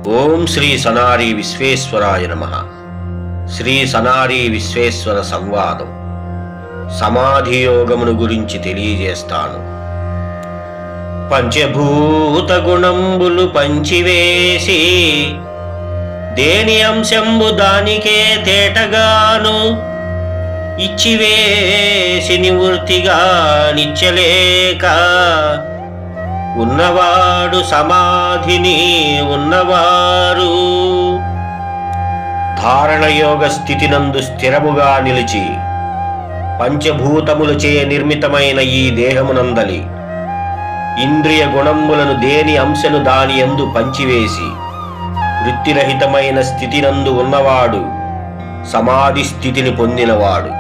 ఓం శ్రీ సనారి విశ్వేశ్వరాయ నమః. శ్రీ సనారి విశ్వేశ్వర సంవాదం సమాధి యోగమును గురించి తెలియజేస్తాను. పంచభూత గుణంబులు పంచివేసి దేని అంశంబు దానికే తేటగాను ఇచ్చివేసి నివృత్తిగా నిచ్చలేక ఉన్నవాడు సమాధిని ఉన్నవారు. ధారణయోగ స్థితినందు స్థిరముగా నిలిచి పంచభూతములచే నిర్మితమైన ఈ దేహమునందలి ఇంద్రియ గుణములను దేని అంశను దాని యందు పంచివేసి వృత్తిరహితమైన స్థితినందు ఉన్నవాడు సమాధి స్థితిని పొందినవాడు.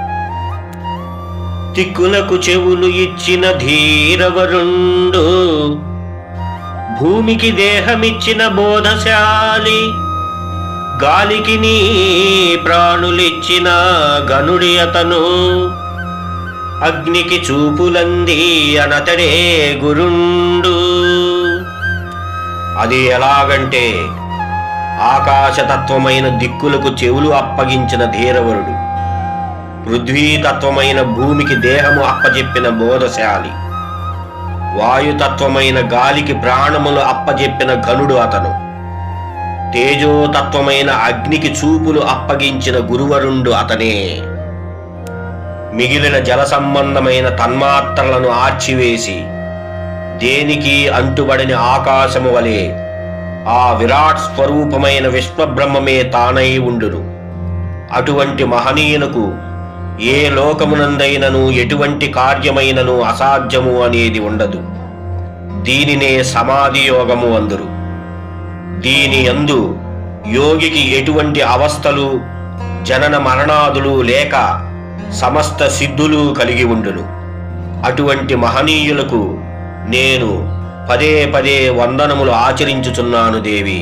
దిక్కులకు చెవులు ఇచ్చిన ధీరవరుండు, భూమికి దేహమిచ్చిన బోధశాలి, గాలికి నీ ప్రాణులిచ్చిన గనుడి అతను, అగ్నికి చూపులంది అనతడే గురుండు. అది ఎలాగంటే ఆకాశతత్వమైన దిక్కులకు చెవులు అప్పగించిన ధీరవరుడు, పృథ్వీతత్వమైన భూమికి దేహము అప్పజెప్పిన బోధశాలి, వాయుతత్వమైన గాలికి ప్రాణములు అప్పజెప్పిన ఘనుడు అతను, తేజోతత్వమైన అగ్నికి చూపులు అప్పగించిన గురువరుండు అతనే. మిగిలిన జల సంబంధమైన తన్మాత్రలను ఆర్చివేసి దేనికి అంటుబడిన ఆకాశము వలె ఆ విరాట్ స్వరూపమైన విశ్వబ్రహ్మమే తానై ఉండును. అటువంటి మహనీయునకు ఏ లోకమునందైనను ఎటువంటి కార్యమైనను అసాధ్యము అనేది ఉండదు. దీనినే సమాధి యోగము అందురు. దీని యందు యోగికి ఎటువంటి అవస్థలు, జనన మరణాదులు లేక సమస్త సిద్ధులు కలిగి ఉండును. అటువంటి మహనీయులకు నేను పదే పదే వందనములు ఆచరించుచున్నాను దేవి.